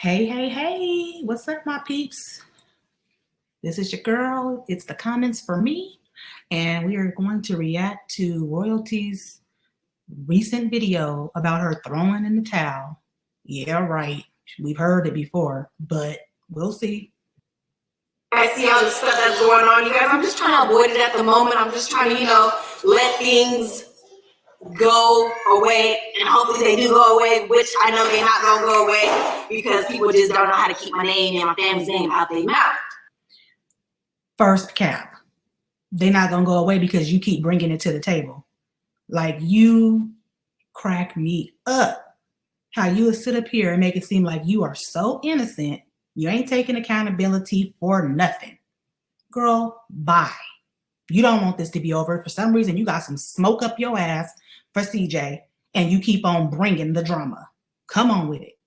Hey, hey, hey, what's up, my peeps? This is your girl. It's the comments for me, and we are going to react to Royalty's recent video about her throwing in the towel. Yeah, right. We've heard it before, but we'll see. I see all the stuff that's going on, you guys. I'm just trying to avoid it at the moment. I'm just trying to, let things go away, and hopefully they do go away, which I know they're not gonna go away because people just don't know how to keep my name and my family's name out their mouth. First cap. They're not gonna go away because you keep bringing it to the table. Like, you crack me up. How you would sit up here and make it seem like you are so innocent, you ain't taking accountability for nothing. Girl, bye. You don't want this to be over. For some reason, you got some smoke up your ass for CJ, and you keep on bringing the drama. Come on with it.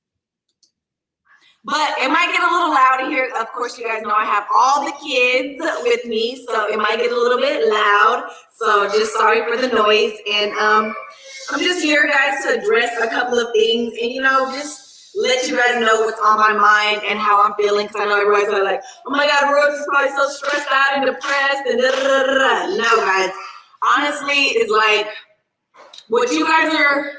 But it might get a little loud in here. Of course, you guys know I have all the kids with me, so it might get a little bit loud. So just sorry for the noise. And I'm just here, guys, to address a couple of things and, just let you guys know what's on my mind and how I'm feeling. Because I know everybody's like, oh my God, Royalty's probably so stressed out and depressed and da-da-da-da-da. No, guys. Honestly, it's like what you guys are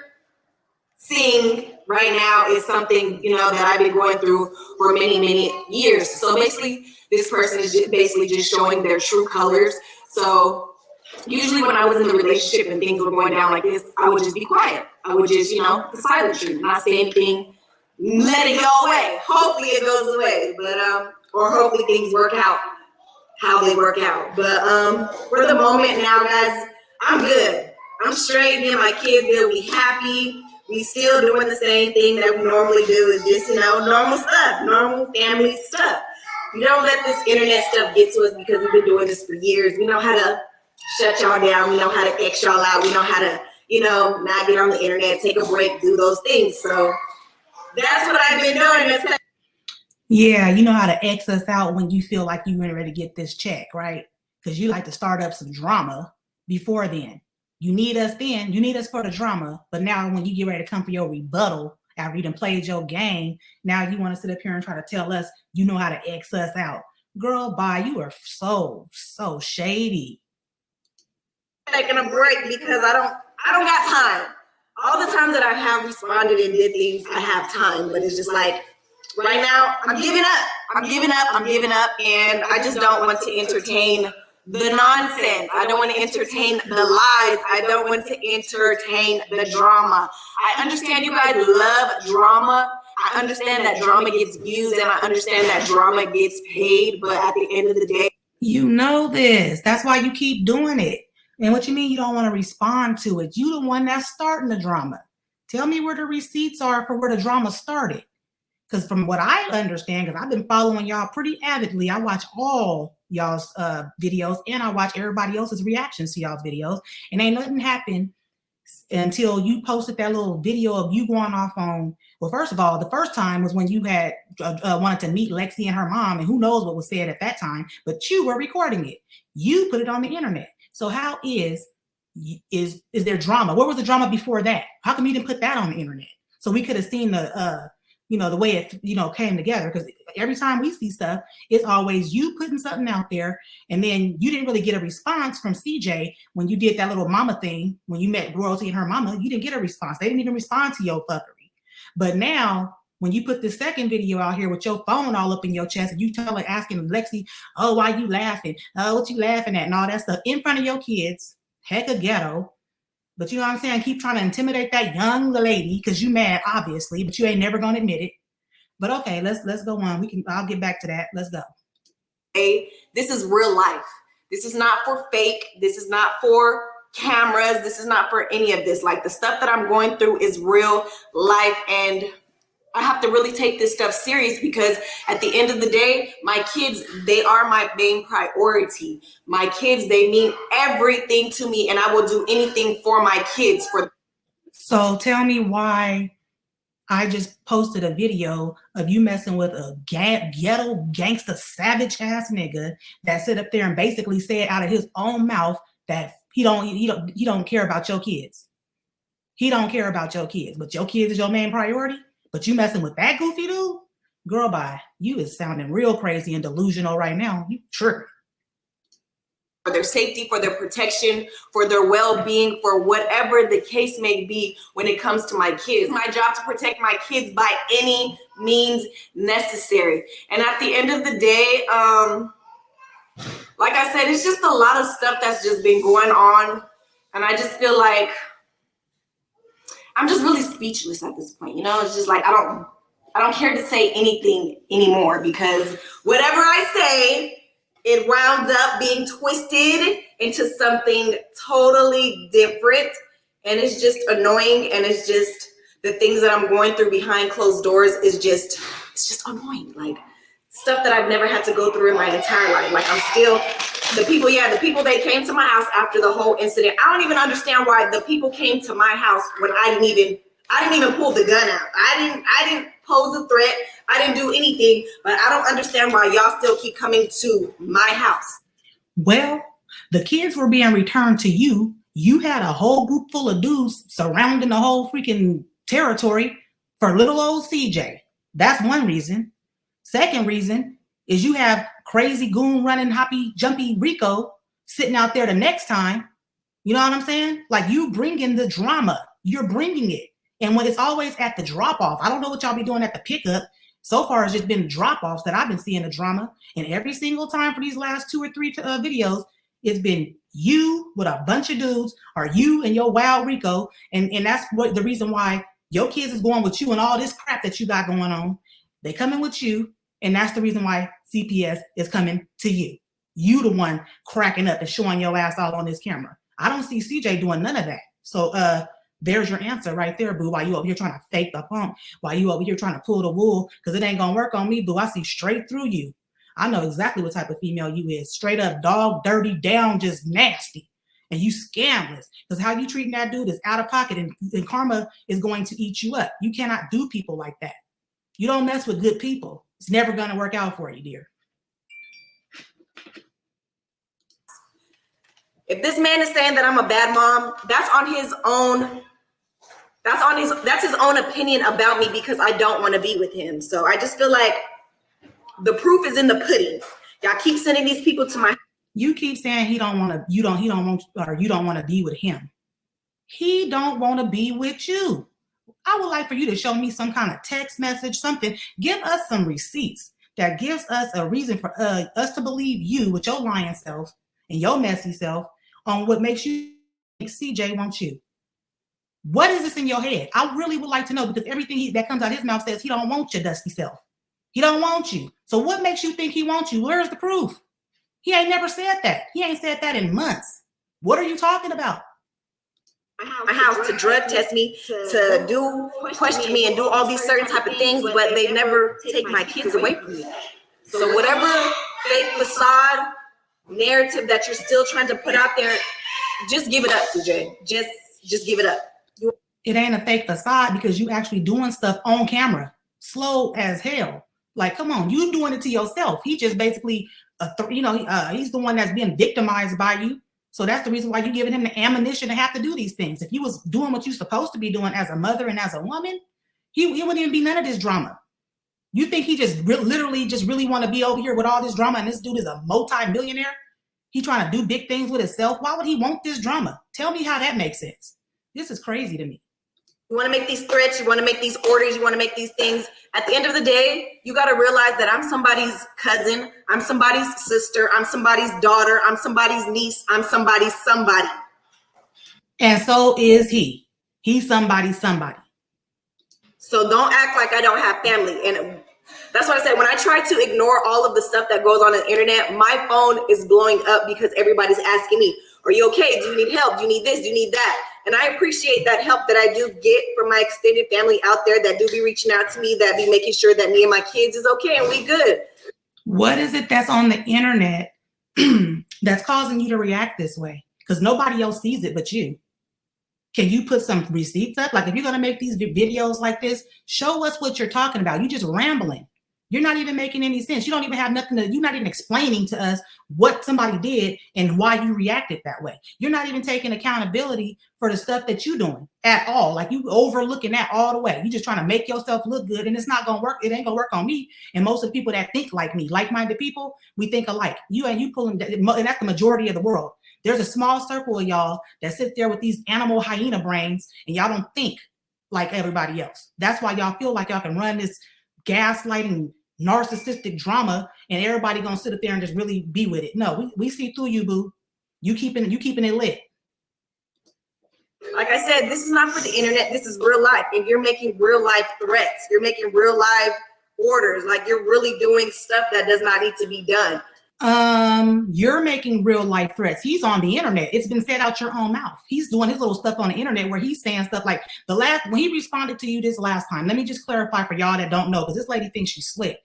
seeing right now is something, that I've been going through for many, many years. So basically, this person is basically just showing their true colors. So usually when I was in the relationship and things were going down like this, I would just be quiet. I would just, the silent treatment, not say anything, let it go away. Hopefully it goes away, but or hopefully things work out how they work out. But for the moment now, guys, I'm good. I'm straight. Me and my kids, they'll be happy. We still doing the same thing that we normally do. Is just, normal stuff, normal family stuff. We don't let this internet stuff get to us because we've been doing this for years. We know how to shut y'all down. We know how to X y'all out. We know how to, not get on the internet, take a break, do those things. So that's what I've been doing. Yeah, you know how to X us out when you feel like you're ready to get this check, right? Because you like to start up some drama before then. You need us then. You need us for the drama. But now when you get ready to come for your rebuttal after you done played your game, now you want to sit up here and try to tell us you know how to X us out. Girl, bye. You are so shady. Taking a break because I don't got time. All the times that I have responded and did things, I have time. But it's just like, right now, I'm giving up. And I just don't want to entertain the nonsense. I don't want to entertain the lies. I don't want to entertain the drama. I understand you guys love drama. I understand that drama gets views and I understand that drama gets paid. But at the end of the day, you know this. That's why you keep doing it. And what you mean you don't want to respond to it? You the one that's starting the drama. Tell me where the receipts are for where the drama started. Because from what I understand, because I've been following y'all pretty avidly, I watch all y'all's videos and I watch everybody else's reactions to y'all's videos. And ain't nothing happened until you posted that little video of you going off on, well, first of all, the first time was when you had wanted to meet Lexi and her mom, and who knows what was said at that time, but you were recording it. You put it on the internet. So how is there drama? Where was the drama before that? How come you didn't put that on the internet? So we could have seen the the way it, came together. Because every time we see stuff, it's always you putting something out there. And then you didn't really get a response from CJ when you did that little mama thing. When you met Royalty and her mama, you didn't get a response. They didn't even respond to your fuckery. But now, when you put this second video out here with your phone all up in your chest and you asking Lexi, oh, why you laughing? Oh, what you laughing at? And all that stuff in front of your kids. Heck of ghetto. But you know what I'm saying? Keep trying to intimidate that young lady because you mad, obviously, but you ain't never gonna admit it. But okay, let's go on. I'll get back to that. Let's go. Hey, this is real life. This is not for fake. This is not for cameras. This is not for any of this. Like, the stuff that I'm going through is real life, and I have to really take this stuff serious because at the end of the day, my kids, they are my main priority. My kids, they mean everything to me, and I will do anything for my kids. So tell me why I just posted a video of you messing with a ghetto gangster savage ass nigga that sit up there and basically said out of his own mouth that he don't care about your kids. He don't care about your kids, but your kids is your main priority. But you messing with that goofy dude? Girl, bye. You is sounding real crazy and delusional right now. You tripping. For their safety, for their protection, for their well-being, for whatever the case may be when it comes to my kids. It's my job to protect my kids by any means necessary. And at the end of the day, like I said, it's just a lot of stuff that's just been going on. And I just feel like I'm just really speechless at this point. You know, it's just like, I don't care to say anything anymore, because whatever I say, it wound up being twisted into something totally different. And it's just annoying. And it's just the things that I'm going through behind closed doors is just, it's just annoying. Like stuff that I've never had to go through in my entire life. Like I'm still, the people that came to my house after the whole incident, I don't even understand why the people came to my house when I didn't even pull the gun out. I didn't pose a threat. I didn't do anything, but I don't understand why y'all still keep coming to my house. Well, the kids were being returned to you. You had a whole group full of dudes surrounding the whole freaking territory for little old CJ. That's one reason. Second reason is you have crazy goon running hoppy jumpy Rico sitting out there the next time. You know what I'm saying? Like you bringing the drama. You're bringing it. And when it's always at the drop-off, I don't know what y'all be doing at the pickup. So far, it's just been drop-offs that I've been seeing the drama. And every single time for these last 2 or 3 videos, it's been you with a bunch of dudes, or you and your wild Rico. And that's what the reason why your kids is going with you and all this crap that you got going on. They coming with you. And that's the reason why CPS is coming to you. You the one cracking up and showing your ass all on this camera. I don't see CJ doing none of that. So there's your answer right there, boo. While you over here trying to fake the pump, while you over here trying to pull the wool, because it ain't gonna work on me, boo. I see straight through you. I know exactly what type of female you is. Straight up dog, dirty, down, just nasty. And you scandalous. Because how you treating that dude is out of pocket, and karma is going to eat you up. You cannot do people like that. You don't mess with good people. It's never gonna work out for you, dear. If this man is saying that I'm a bad mom, that's his own opinion about me, because I don't want to be with him. So I just feel like the proof is in the pudding. Y'all keep sending these people to my. You keep saying you don't want to be with him. He don't want to be with you. I would like for you to show me some kind of text message, something. Give us some receipts that gives us a reason for us to believe you with your lying self and your messy self on what makes you think CJ wants you. What is this in your head? I really would like to know, because everything that comes out of his mouth says he don't want your dusty self. He don't want you. So what makes you think he wants you? Where's the proof? He ain't never said that. He ain't said that in months. What are you talking about? My house to drug test me, to do question me, and do all these certain type of things, but they never take my kids away from me. So whatever fake facade narrative that you're still trying to put out there, just give it up, CJ. Just give it up. It ain't a fake facade, because you actually doing stuff on camera, slow as hell. Like, come on, you doing it to yourself. He just basically, he's the one that's being victimized by you. So that's the reason why you're giving him the ammunition to have to do these things. If you was doing what you're supposed to be doing as a mother and as a woman, he wouldn't even be none of this drama. You think he just really want to be over here with all this drama, and this dude is a multi-millionaire? He trying to do big things with himself. Why would he want this drama? Tell me how that makes sense. This is crazy to me. You want to make these threats, you want to make these orders, you want to make these things. At the end of the day, you got to realize that I'm somebody's cousin, I'm somebody's sister, I'm somebody's daughter, I'm somebody's niece, I'm somebody's somebody. And so is he. He's somebody's somebody. So don't act like I don't have family. And that's what I said. When I try to ignore all of the stuff that goes on the internet, my phone is blowing up because everybody's asking me, are you okay? Do you need help? Do you need this? Do you need that? And I appreciate that help that I do get from my extended family out there that do be reaching out to me, that be making sure that me and my kids is okay and we good. What is it that's on the internet that's causing you to react this way? Because nobody else sees it but you. Can you put some receipts up? Like, if you're going to make these videos like this, show us what you're talking about. You just rambling. You're not even making any sense. You don't even have nothing you're not even explaining to us what somebody did and why you reacted that way. You're not even taking accountability for the stuff that you're doing at all. Like you overlooking that all the way. You just trying to make yourself look good, and it's not gonna work. It ain't gonna work on me. And most of the people that think like me, like-minded people, we think alike. You pulling, and that's the majority of the world. There's a small circle of y'all that sit there with these animal hyena brains, and y'all don't think like everybody else. That's why y'all feel like y'all can run this gaslighting, narcissistic drama, and everybody gonna sit up there and just really be with it. No, we see through you, boo. You keeping it lit. Like I said, this is not for the internet. This is real life. And you're making real life threats. You're making real life orders. Like you're really doing stuff that does not need to be done. You're making real life threats. He's on the internet. It's been said out your own mouth. He's doing his little stuff on the internet where he's saying stuff like when he responded to you this last time. Let me just clarify for y'all that don't know, because this lady thinks she's slick.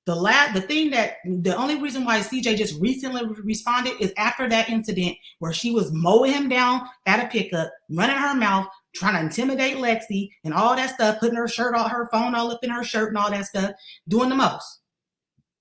The only reason why CJ just recently responded is after that incident where she was mowing him down at a pickup, running her mouth, trying to intimidate Lexi and all that stuff, putting her phone all up in her shirt and all that stuff, doing the most,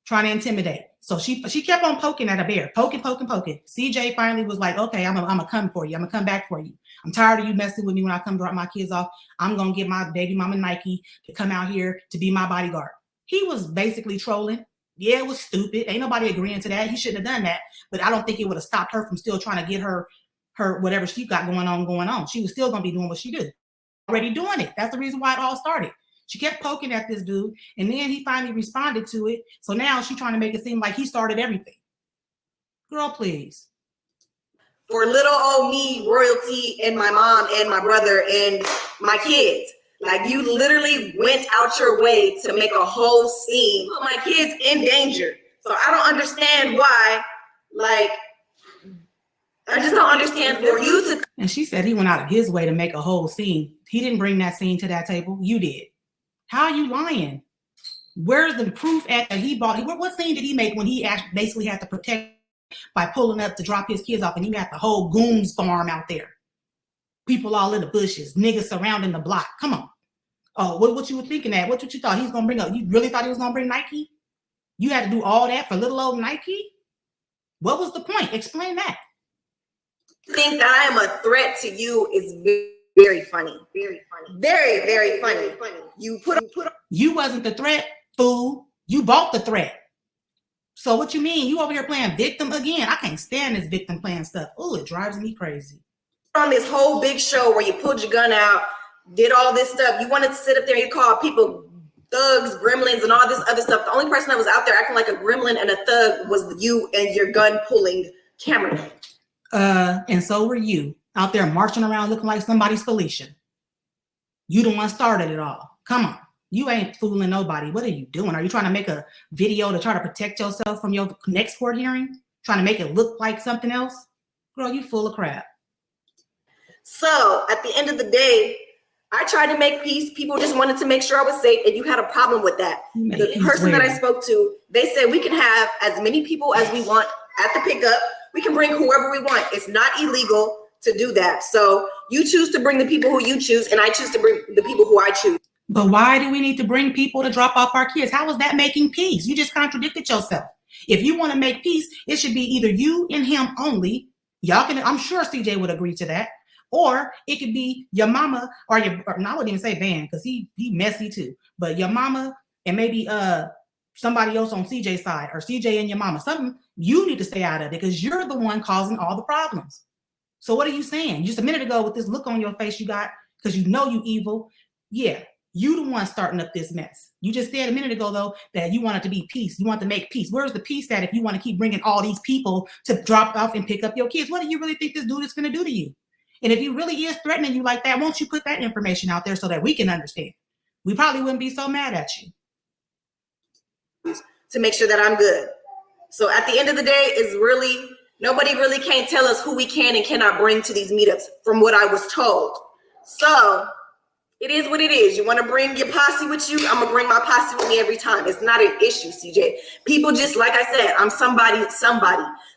trying to intimidate. So she kept on poking at a bear, poking. CJ finally was like, okay, I'm gonna come for you. I'm gonna come back for you. I'm tired of you messing with me when I come drop my kids off. I'm gonna get my baby mama Nike to come out here to be my bodyguard. He was basically trolling. Yeah, it was stupid. Ain't nobody agreeing to that. He shouldn't have done that. But I don't think it would have stopped her from still trying to get her whatever she got going on. She was still gonna be doing what she did. Already doing it. That's the reason why it all started. She kept poking at this dude, and then he finally responded to it. So now she's trying to make it seem like he started everything. Girl, please. For little old me, royalty, and my mom and my brother and my kids. Like you literally went out your way to make a whole scene, put my kids in danger. So I don't understand why, like, I just don't understand for you to. And she said he went out of his way to make a whole scene. He didn't bring that scene to that table. You did. How are you lying? Where's the proof that he bought? What scene did he make when he basically had to protect by pulling up to drop his kids off, and you got the whole goons farm out there? People all in the bushes, niggas surrounding the block. Come on. Oh, what you were thinking at? What you thought he was gonna bring up? You really thought he was gonna bring Nike? You had to do all that for little old Nike? What was the point? Explain that. Think that I am a threat to you is very funny. Very funny. Very, very funny. You wasn't the threat, fool. You bought the threat. So what you mean? You over here playing victim again? I can't stand this victim playing stuff. Oh, it drives me crazy. On this whole big show where you pulled your gun out, did all this stuff. You wanted to sit up there and you called people thugs, gremlins, and all this other stuff. The only person that was out there acting like a gremlin and a thug was you and your gun pulling cameraman. And so were you out there marching around looking like somebody's Felicia. You the one started it all. Come on. You ain't fooling nobody. What are you doing? Are you trying to make a video to try to protect yourself from your next court hearing? Trying to make it look like something else? Girl, you full of crap. So at the end of the day, I tried to make peace. People just wanted to make sure I was safe, and you had a problem with that. The person that I spoke to, they said we can have as many people as we want at the pickup. We can bring whoever we want. It's not illegal to do that. So you choose to bring the people who you choose, and I choose to bring the people who I choose. But why do we need to bring people to drop off our kids? How is that making peace? You just contradicted yourself. If you want to make peace, it should be either you and him only. Y'all can, I'm sure CJ would agree to that. Or it could be your mama or I wouldn't even say Van because he messy too. But your mama and maybe somebody else on CJ's side, or CJ and your mama. Something you need to stay out of it because you're the one causing all the problems. So what are you saying? Just a minute ago with this look on your face you got because you know you evil. Yeah, you the one starting up this mess. You just said a minute ago though that you wanted to be peace. You want to make peace. Where's the peace at if you want to keep bringing all these people to drop off and pick up your kids? What do you really think this dude is going to do to you? And if he really is threatening you like that, won't you put that information out there so that we can understand? We probably wouldn't be so mad at you. To make sure that I'm good. So at the end of the day, is really, nobody really can't tell us who we can and cannot bring to these meetups from what I was told. So it is what it is. You want to bring your posse with you? I'm going to bring my posse with me every time. It's not an issue, CJ. People just, like I said, I'm somebody.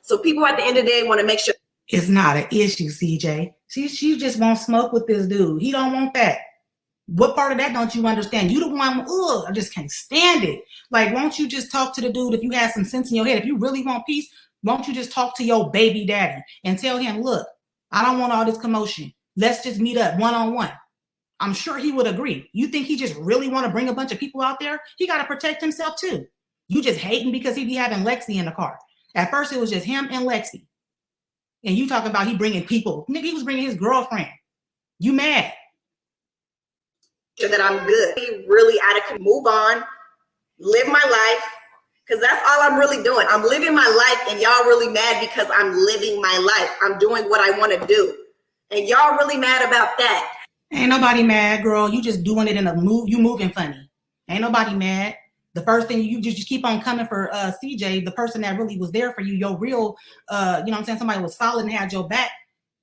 So people at the end of the day want to make sure. It's not an issue, CJ. She just won't smoke with this dude. He don't want that. What part of that don't you understand? You the one, ugh, I just can't stand it. Like, won't you just talk to the dude if you have some sense in your head? If you really want peace, won't you just talk to your baby daddy and tell him, look, I don't want all this commotion. Let's just meet up one-on-one. I'm sure he would agree. You think he just really want to bring a bunch of people out there? He got to protect himself too. You just hating because he be having Lexi in the car. At first, it was just him and Lexi. And you talking about he bringing people. Nigga, he was bringing his girlfriend. You mad? That I'm good. Really out of move on, live my life, because that's all I'm really doing. I'm living my life, and y'all really mad because I'm living my life. I'm doing what I want to do, and y'all really mad about that. Ain't nobody mad, girl. You just doing it in a move. You moving funny. Ain't nobody mad. The first thing you just keep on coming for CJ, the person that really was there for you, your real, you know what I'm saying, somebody was solid and had your back.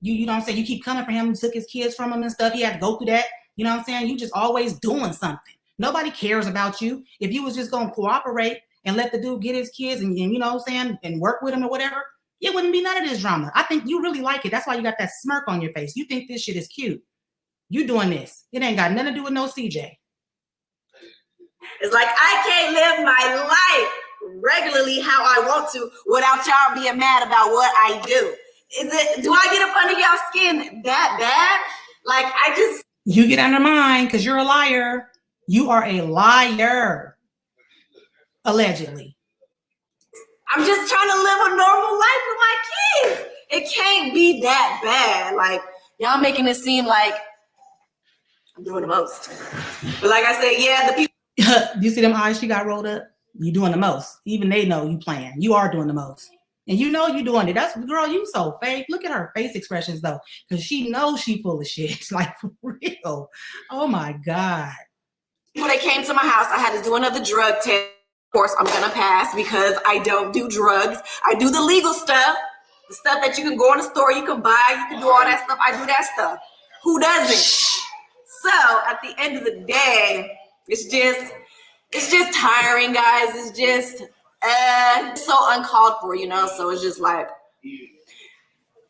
You know what I'm saying? You keep coming for him, took his kids from him and stuff. He had to go through that. You know what I'm saying? You just always doing something. Nobody cares about you. If you was just going to cooperate and let the dude get his kids and you know what I'm saying, and work with him or whatever, it wouldn't be none of this drama. I think you really like it. That's why you got that smirk on your face. You think this shit is cute. You doing this. It ain't got nothing to do with no CJ. It's like I can't live my life regularly how I want to without y'all being mad about what I do. Do I get up under y'all skin that bad? Like You get under mine because you're a liar. You are a liar. Allegedly. I'm just trying to live a normal life with my kids. It can't be that bad. Like, y'all making it seem like I'm doing the most. But like I said, yeah, the people. You see them eyes she got rolled up? You doing the most. Even they know you playing. You are doing the most. And you know you doing it. That's, girl, you so fake. Look at her face expressions though. Because she knows she full of shit. Like, for real. Oh my God. When they came to my house, I had to do another drug test. Of course, I'm gonna pass because I don't do drugs. I do the legal stuff. The stuff that you can go in the store, you can buy, you can do all that stuff. I do that stuff. Who doesn't? So at the end of the day, it's just tiring, guys. It's just so uncalled for, you know. So it's just like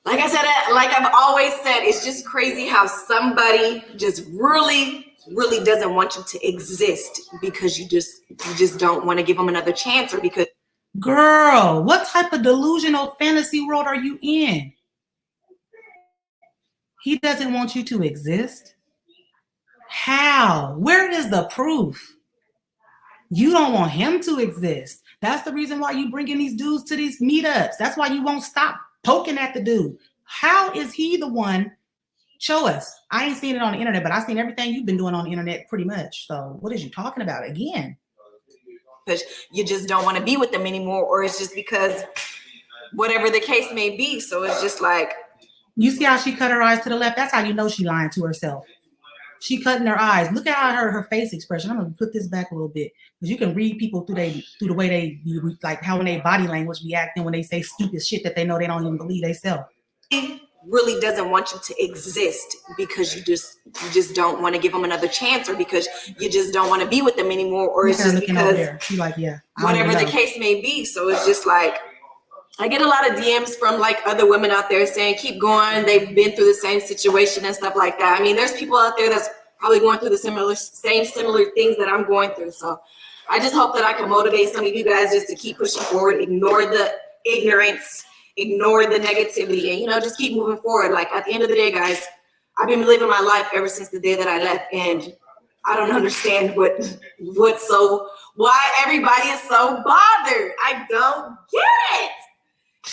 I said, like I've always said, it's just crazy how somebody just really doesn't want you to exist because you just don't want to give them another chance, or because. Girl, what type of delusional fantasy world are you in? He doesn't want you to exist. How? Where is the proof? You don't want him to exist. That's the reason why you bringing these dudes to these meetups. That's why you won't stop poking at the dude. How is he the one? Show us. I ain't seen it on the internet, but I've seen everything you've been doing on the internet pretty much. So what is you talking about again? Because you just don't want to be with them anymore, or it's just because whatever the case may be. So it's just like. You see how she cut her eyes to the left? That's how you know she lying to herself. She cutting her eyes. Look at her face expression. I'm gonna put this back a little bit because you can read people through the way they like how in their body language be acting when they say stupid shit that they know they don't even believe they self. He really doesn't want you to exist because you just don't want to give them another chance, or because you just don't want to be with them anymore, or it's just because she like, yeah, whatever the case may be. So it's just like I get a lot of DMs from like other women out there saying, keep going. They've been through the same situation and stuff like that. I mean, there's people out there that's probably going through the similar things that I'm going through. So I just hope that I can motivate some of you guys just to keep pushing forward, ignore the ignorance, ignore the negativity, and, you know, just keep moving forward. Like at the end of the day, guys, I've been living my life ever since the day that I left. And I don't understand why everybody is so bothered. I don't get it.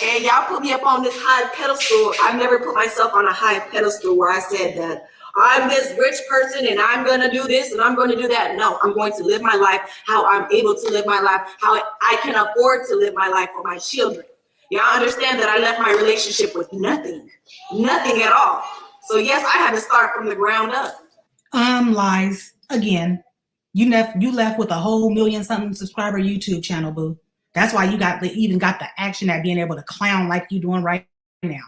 And y'all put me up on this high pedestal. I've never put myself on a high pedestal where I said that I'm this rich person and I'm going to do this and I'm going to do that. No, I'm going to live my life how I'm able to live my life, how I can afford to live my life for my children. Y'all understand that I left my relationship with nothing at all. So yes, I had to start from the ground up. Lies again. You left with a whole 1,000,000-something subscriber YouTube channel, boo. That's why you even got the action at being able to clown like you doing right now.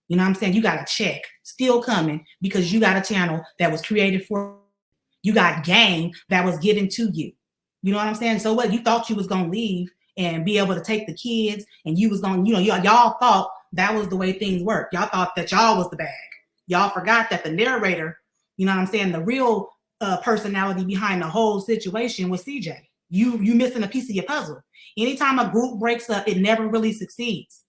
You know what I'm saying? You got a check still coming because you got a channel that was created for you. Got game that was given to you. You know what I'm saying? So what? You thought you was going to leave and be able to take the kids and you was going to, y'all thought that was the way things work. Y'all thought that y'all was the bag. Y'all forgot that the narrator, you know what I'm saying? The real personality behind the whole situation with CJ. You missing a piece of your puzzle. Anytime a group breaks up, it never really succeeds.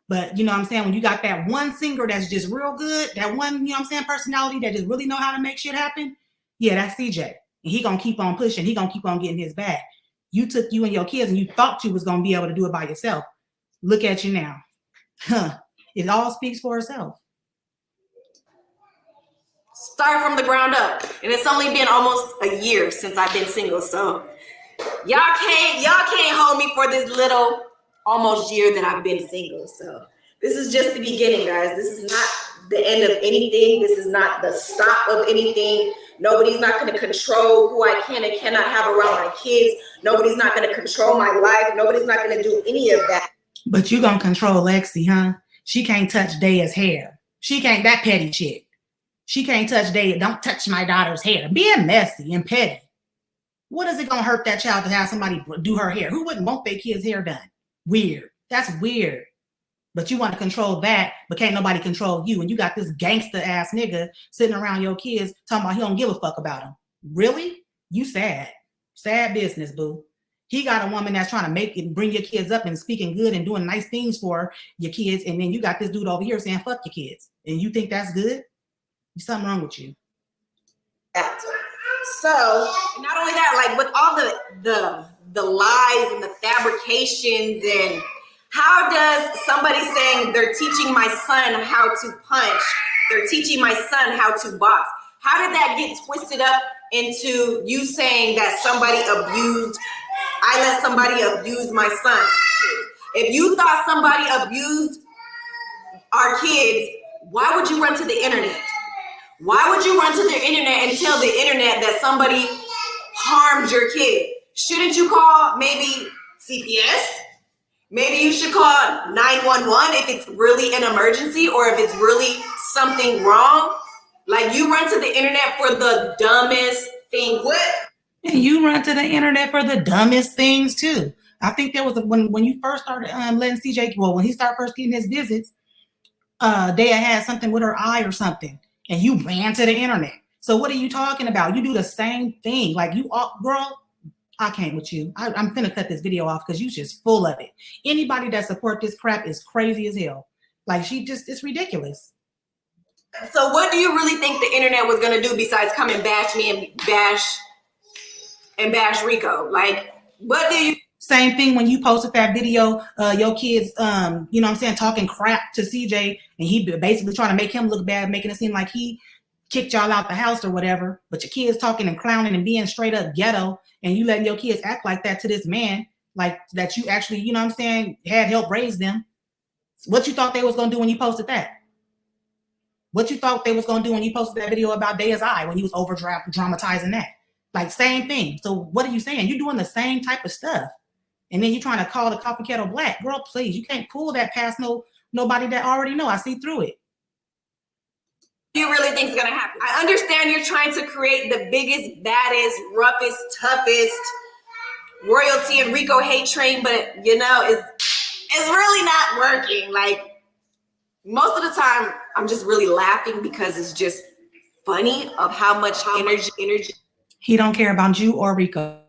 But you know what I'm saying? When you got that one singer that's just real good, that one, you know what I'm saying, personality that just really know how to make shit happen, yeah, that's CJ. And he gonna keep on pushing. He gonna keep on getting his bag. You took you and your kids and you thought you was gonna be able to do it by yourself. Look at you now. Huh. It all speaks for itself. Start from the ground up. And it's only been almost a year since I've been single. So y'all can't hold me for this little almost year that I've been single. So this is just the beginning, guys. This is not the end of anything. This is not the stop of anything. Nobody's not going to control who I can and cannot have around my kids. Nobody's not going to control my life. Nobody's not going to do any of that. But you gonna control Lexi, huh? She can't touch Daya's hair. She can't, that petty shit. She can't touch Daya. Don't touch my daughter's hair. Being messy and petty. What is it gonna hurt that child to have somebody do her hair? Who wouldn't want their kid's hair done? Weird. That's weird. But you want to control that, but can't nobody control you. And you got this gangster ass nigga sitting around your kids talking about he don't give a fuck about them. Really? You sad. Sad business, boo. He got a woman that's trying to make it, bring your kids up and speaking good and doing nice things for your kids. And then you got this dude over here saying, fuck your kids. And you think that's good? There's something wrong with you. So not only that, like with all the lies and the fabrications, and how does somebody saying they're teaching my son how to punch, they're teaching my son how to box, how did that get twisted up into you saying that I let somebody abuse my son? If you thought somebody abused our kids, why would you run to the internet? Why would you run to the internet and tell the internet that somebody harmed your kid? Shouldn't you call maybe CPS? Maybe you should call 911 if it's really an emergency or if it's really something wrong. Like, you run to the internet for the dumbest thing. What? And you run to the internet for the dumbest things too. I think there was when you first started letting CJ, well, when he started first getting his visits, Daya had something with her eye or something, and you ran to the internet. So what are you talking about? You do the same thing. Like, you all, girl, I can't with you. I'm finna cut this video off because you just full of it. Anybody that support this crap is crazy as hell. Like, it's ridiculous. So what do you really think the internet was gonna do besides come and bash me and bash Rico? Like, what do you? Same thing when you posted that video, your kids, you know what I'm saying, talking crap to CJ, and he basically trying to make him look bad, making it seem like he kicked y'all out the house or whatever. But your kids talking and clowning and being straight up ghetto, and you letting your kids act like that to this man, like that you actually, you know what I'm saying, had helped raise them. What you thought they was gonna do when you posted that? What you thought they was gonna do when you posted that video about Daya's eye when you was over dramatizing that? Like, same thing. So what are you saying? You're doing the same type of stuff. And then you're trying to call the coffee kettle black. Girl, please, you can't pull that past nobody that already know. I see through it. You really think is gonna happen? I understand you're trying to create the biggest, baddest, roughest, toughest royalty and Rico hate train, but you know, it's really not working. Like, most of the time, I'm just really laughing because it's just funny of how much energy. He don't care about you or Rico.